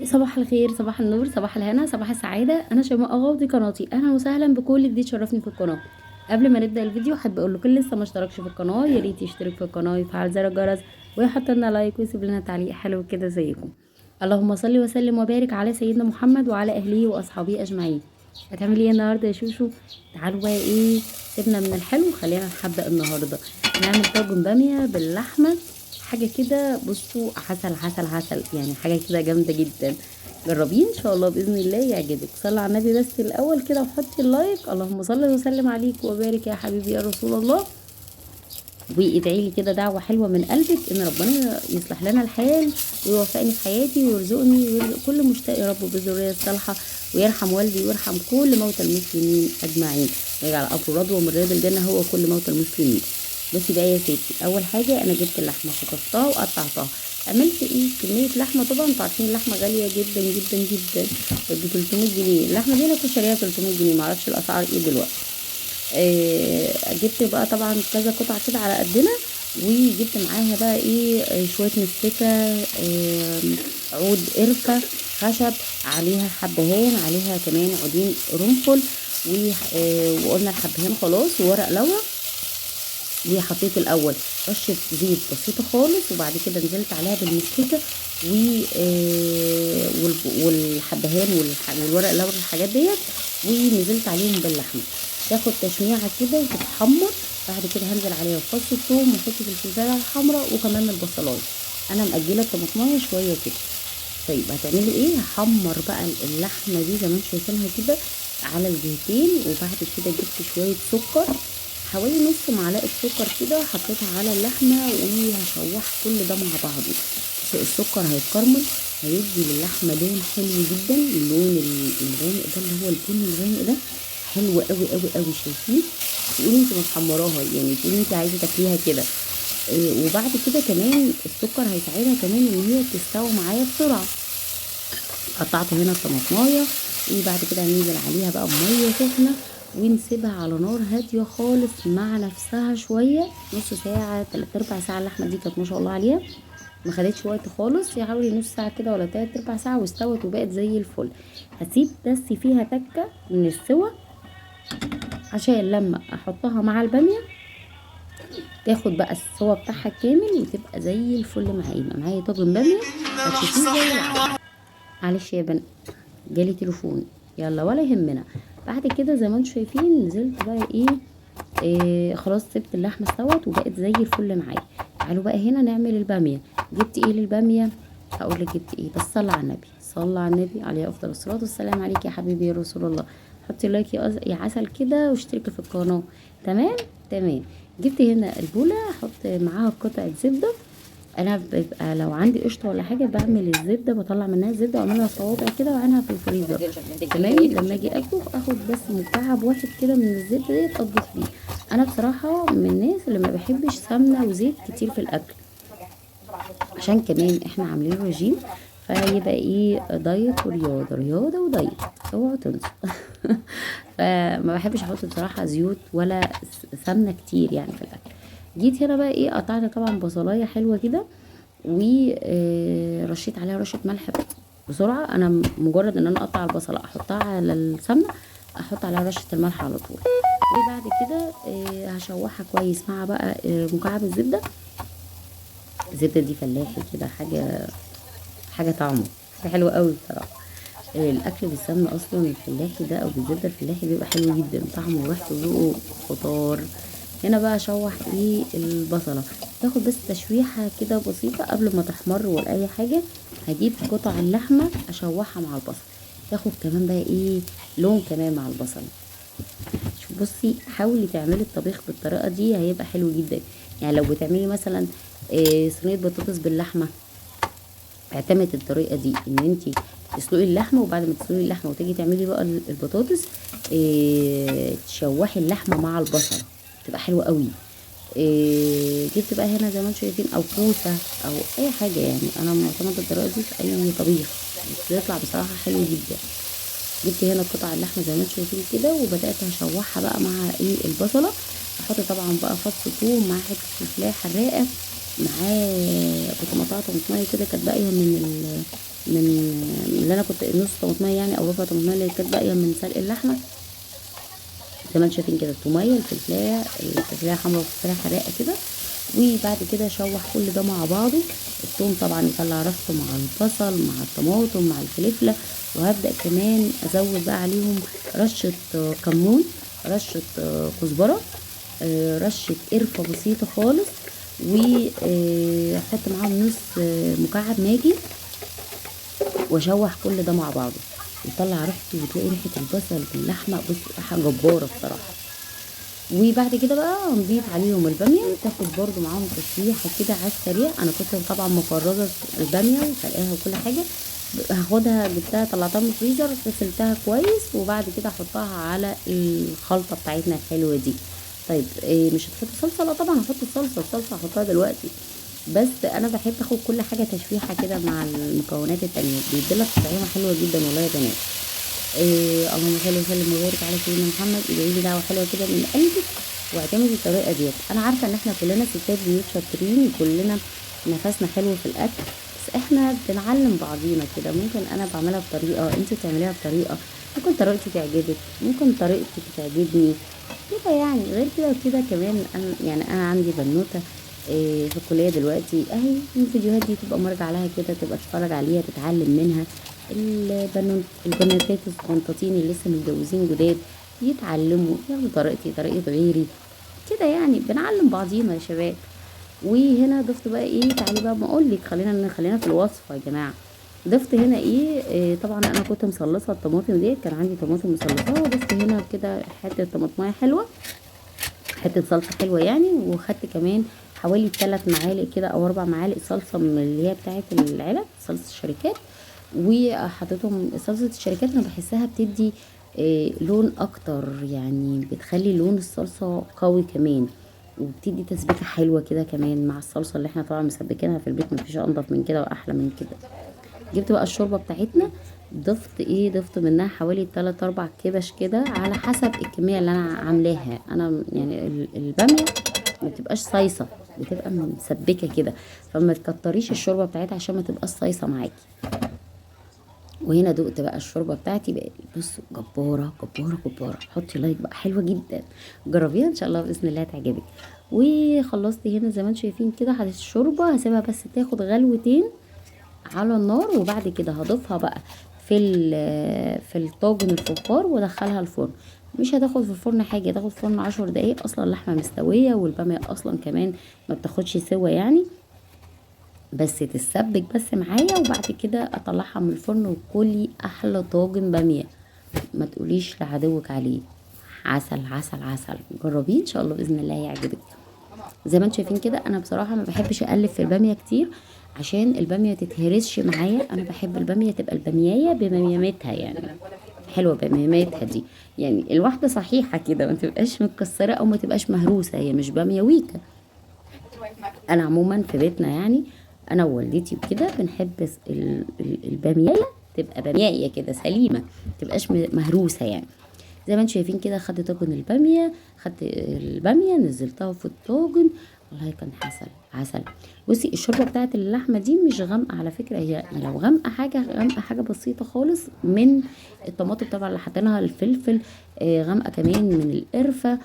صباح الخير، صباح النور، صباح الهنا، صباح السعادة. أنا شيماء أغا ودي قناتي. أهلا وسهلا بكل جديد شرفني في القناة. قبل ما نبدأ الفيديو حابة أقول لكل لسه ما اشتركش في القناة يا ريت يشترك في القناة ويفعل زر الجرس ويحط لنا لايك ويسيب لنا تعليق حلو كده زيكم. اللهم صل وسلم وبارك على سيدنا محمد وعلى أهله وأصحابه أجمعين. هتعملي ايه النهارده يا شوشو؟ تعالوا بقى ايه، سيبنا من الحلو خلينا نحدق النهارده. نعمل طاجن بامية باللحمة، حاجه كده بصوا عسل عسل عسل، يعني حاجه كده جامده جدا. جربيه ان شاء الله باذن الله يعجبك. صلي على النبي بس الاول كده وحطي اللايك. اللهم صل وسلم عليك وبارك يا حبيبي يا رسول الله. وادعي لي كده دعوه حلوه من قلبك ان ربنا يصلح لنا الحال ويوفقني في حياتي ويرزقني ويرزق كل مشتاق يا رب بالذريه الصالحه، ويرحم والدي ويرحم كل موتى المسلمين اجمعين، ويجعل قبره رضوى من رياض الجنه هو كل موتى المسلمين. بصي بقى يا ستي، اول حاجه انا جبت اللحمه شطفتها وقطعتها. عملت ايه؟ كميه لحمه، طبعا انتوا عارفين اللحمه غاليه جدا جدا جدا، ب 300 جنيه. اللحمه دي انا كنت شاريها 300 جنيه، معرفش الاسعار ايه دلوقتي. جبت بقى طبعا كذا قطعة كده على قدنا، وجبت معاها بقى ايه شوية مستكة، عود قرفة خشب، عليها حبهان، عليها كمان عودين قرنفل، وقلنا الحبهان خلاص، وورق لورا. وحطيت الاول رشه زيت بسيطه خالص، وبعد كده نزلت عليها بالمستكه والحبهان والورق اللورا الحاجات ديت، ونزلت عليهم باللحمه تاخد تشميعه كده وتتحمر. بعد كده هنزل عليها بفص الثوم وحته الفلفله الحمراء وكمان البصلايه. انا مأجله الطماطمايه شويه كده. طيب هتعملي ايه؟ هحمر بقى اللحمه دي زي ما انتم شايفينها كده على الجهتين. وبعد كده جبت شويه سكر، حوالي نص معلقه سكر كده، حطيتها على اللحمه وهشوح كل ده مع بعضه. السكر هيتكرمل، هيدي للحمه لون حلو جدا، اللون الغامق ده اللي هو البني الغامق ده حلو قوي قوي قوي. شايفين؟ تقولي انت محمراها، يعني تقولي انت عايزه تاكليها كده. وبعد كده كمان السكر هيساعدها كمان ان هي تستوي معايا بسرعه. قطعت هنا الطماطمايه، وبعد كده هننزل عليها بقى بميه سخنه ونسيبها على نار هاديه خالص مع نفسها شويه، نص ساعه 3/4 ساعه. اللحمه دي كانت ما شاء الله عليها ما خدتش وقت خالص، يا حوالي نص ساعه كده ولا 3/4 ساعه واستوت وبقت زي الفل. هسيب بس فيها تكه من السوا عشان لما احطها مع الباميه تاخد بقى السوا بتاعها كامل وتبقى زي الفل. معايا طاجن باميه هتشوفيه زي العسل. معلش يا بنات جالي تليفون، يلا ولا يهمنا. بعد كده زي ما انتم شايفين نزلت بقى خلاص سبت اللحمه استوت وبقت زي الفل معايا. تعالوا بقى هنا نعمل الباميه. جبت ايه للباميه؟ هقول لك جبت ايه، بس صلى على النبي، صلى على النبي عليه افضل الصلاه والسلام. عليك يا حبيبي يا رسول الله. حطي لايك يا عسل كده واشتركي في القناه. تمام تمام. جبت هنا البوله، احط معاها قطعه زبده. انا بيبقى لو عندي قشطه ولا حاجه بعمل الزبده، بطلع منها الزبده واعملها صوابع كده واعينها في الفريزر. تمام. لما اجي اطبخ اخد بس مكعب واحد كده من الزبده ديت اطبخ بيه. انا بصراحه من الناس اللي ما بحبش سمنه وزيت كتير في الاكل، عشان كمان احنا عاملين رجيم، فيبقى دايت ورياضه، رياضه ودايت، اوعوا تنسوا. فما بحبش احط بصراحه زيوت ولا سمنه كتير يعني في الاكل. جيت هنا بقى قطعت طبعا بصلايه حلوه كده، ورشيت عليها رشه ملح بسرعه. انا مجرد ان انا اقطع البصله احطها على السمنه، احط عليها رشه الملح على طول. وبعد كده هشوحها كويس مع بقى مكعب الزبده. الزبده دي فلاحي كده، حاجه طعمه حاجه حلوه قوي بصراحه. الاكل بالسمنه اصلا الفلاحي ده او بالزبده الفلاحي بيبقى حلو جدا، طعمه وريحته وذوقه خضار. هنا بقى اشوح البصله، تاخد بس تشويحه كده بسيطه قبل ما تحمر ولا اي حاجه. هجيب قطع اللحمه اشوحها مع البصل، تاخد كمان بقى لون كمان مع البصل. شوف بصي، حاولي تعملي الطبيخ بالطريقه دي هيبقى حلو جدا. يعني لو بتعملي مثلا صينيه بطاطس باللحمه، اعتمد الطريقه دي ان انت تسلقي اللحمه، وبعد ما تسلقي اللحمه وتيجي تعملي بقى البطاطس، تشوحي اللحمه مع البصل تبقى حلوه قوي. جبت بقى هنا زي ما انتم شايفين او كوسه او اي حاجه، يعني انا معتمده الطريقه دي في اي طبيخ بيطلع بصراحه حلو جدا. جبت هنا قطع اللحمه زي ما انتم شايفين كده، وبدات اشوحها بقى مع البصله. احط طبعا بقى فص ثوم مع حته فلفلايه حراقه، معاه كنت مقطعه طماطمايه كده كانت باقيه من اللي انا كنت نص طماطميه يعني او ربع طماطميه اللي كانت باقيه من سلق اللحمه. زي ما انتم شايفين كده التوميه، الفلفلايه حمرا والفلفلايه حراقه كده. وبعد كده اشوح كل ده مع بعضه. الثوم طبعا يطلع ريحته مع البصل مع الطماطم مع الفلفله. وهبدا كمان ازود بقى عليهم رشه كمون، رشه كزبره، رشه قرفه بسيطه خالص، واحط معاهم نص مكعب ماجي، واشوح كل ده مع بعضه يطلع ريحته، وتلاقي ريحه البصل باللحمه بص ريحه جباره بصراحه. وبعد كده بقى نضيف عليهم الباميه، تاخد برده معاهم تشويحه كده على السريع. انا كنت طبعا مفرزه الباميه وسلقاها وكل حاجه، هاخدها جبتها طلعتها من الفريزر غسلتها كويس، وبعد كده احطها على الخلطه بتاعتنا الحلوه دي. طيب مش هتحط صلصه؟ لا طبعا هحط الصلصه هحطها دلوقتي، بس انا بحب اخد كل حاجه تشويحه كده مع المكونات التانية، بيديلك طعمه حلوه جدا والله يا بنات. اللهم صل وسلم وبارك على سيدنا محمد. ادعي لي دعوه حلوه كده من قلبك واعتمدي الطريقه ديت. انا عارفه ان احنا كلنا ستات بيوت شاطرين وكلنا نفسنا حلو في الاكل، بس احنا بنعلم بعضينا كده. ممكن انا بعملها بطريقه انت تعمليها بطريقه، ممكن طريقتي تعجبك، ممكن طريقتك تعجبني كده يعني. غير كده وكده كمان انا يعني انا عندي بنوته في الكليه دلوقتي اهي، الفيديوهات دي تبقى مرجع لها كده، تبقى تتفرج عليها تتعلم منها. البناتات الصغنطاطين اللي لسه متجوزين جداد يتعلموا ياخدوا طريقتي طريقه غيري كده يعني، بنعلم بعضينا يا شباب. وهنا ضفت بقى ايه، تعالي بقى ما اقول لك، خلينا في الوصفه يا جماعه. ضفت هنا ايه، طبعا انا كنت مصلصه الطماطم ديت، كان عندي طماطم مصلصاها، وضفت هنا كده حته طماطمايه حلوه، حته صلصه حلوه يعني. وخدت كمان حوالي 3 معالق كده او 4 معالق صلصه من اللي هي بتاعه العلب، صلصه الشركات. وحطيتهم صلصه الشركات، انا بحسها بتدي لون اكتر يعني، بتخلي لون الصلصه قوي كمان، وبتدي تسبيكه حلوه كده كمان مع الصلصه اللي احنا طبعا مسبكينها في البيت، مفيش انضف من كده واحلى من كده. جبت بقى الشوربه بتاعتنا، ضفت منها حوالي 3 4 كبش كده على حسب الكميه اللي انا عاملاها. انا يعني الباميه ما بتبقاش صيصه، بتبقى مسبكه كده، فما تكتريش الشوربه بتاعتها عشان ما تبقاش صيصه معاكي. وهنا دقت بقى الشوربه بتاعتي بقى بصوا جباره جباره جباره. حطي لايك بقى، حلوه جدا، جربيها ان شاء الله باذن الله تعجبك. وخلصت هنا زي ما انتم شايفين كده، حطيت الشوربه هسيبها بس تاخد غلوتين على النار، وبعد كده هضيفها بقى في الطاجن الفخار وادخلها الفرن. مش هتاخد في الفرن حاجه، تاخد في الفرن 10 دقايق، اصلا اللحمه مستويه والباميه اصلا كمان ما بتاخدش سوا يعني، بس تتسبك بس معايا. وبعد كده اطلعها من الفرن وكلي احلى طاجن باميه، ما تقوليش لعدوك عليه. عسل عسل عسل، جربيه ان شاء الله باذن الله يعجبك. زي ما انتم شايفين كده، انا بصراحه ما بحبش اقلب في الباميه كتير عشان الباميه تتهرسش معايا. انا بحب الباميه تبقى الباميايه بميامتها يعني، حلوه بميامتها دي يعني، الواحده صحيحه كده، ما تبقاش متكسره او ما تبقاش مهروسه، هي مش باميه ويكه. انا عموما في بيتنا يعني انا ووالدتي وكده بنحب الباميايه تبقى باميايه كده سليمه، ما تبقاش مهروسه يعني. زي ما انتم شايفين كده، خدت طاجن الباميه، خدت الباميه نزلتها في الطاجن، والله كان عسل عسل. بصي الشوربه بتاعت اللحمه دي مش غامقه على فكره، هي لو غامقه حاجه بسيطه خالص من الطماطم طبعا اللي حطيناها، الفلفل غامقه كمان من القرفه،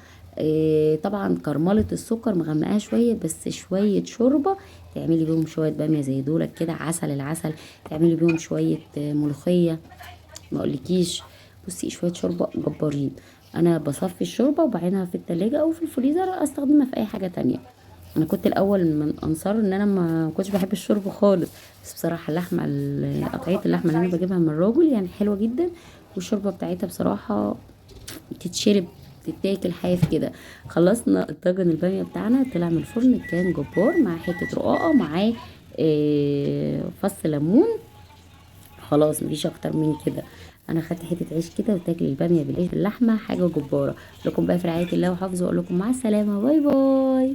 طبعا كرمله السكر مغمقاها شويه، بس شويه شوربه تعملي بيهم شويه باميه زي دولت كده عسل العسل، تعملي بيهم شويه ملوخيه ما اقولكيش. بصي شويه شوربه جبارين. انا بصفي الشوربه وبعينها في التلاجة او في الفريزر استخدمها في اي حاجه تانية. انا كنت الاول من انصار ان انا ما كنتش بحب الشوربه خالص، بس بصراحه اللحمه قطعيه اللحمه اللي انا بجيبها من الراجل يعني حلوه جدا، والشوربه بتاعتها بصراحه تتشرب تتاكل حاف كده. خلصنا الطاجن الباميه بتاعنا، طلع من الفرن كان جبار، مع حته رقاقه، معاه فص ليمون، خلاص مفيش اكتر من كده. انا خدت حته عيش كده وتاكل الباميه بالعيش باللحمه، حاجه جباره. لكم بقى في رعايه الله وحفظه، واقول لكم مع السلامه، باي باي.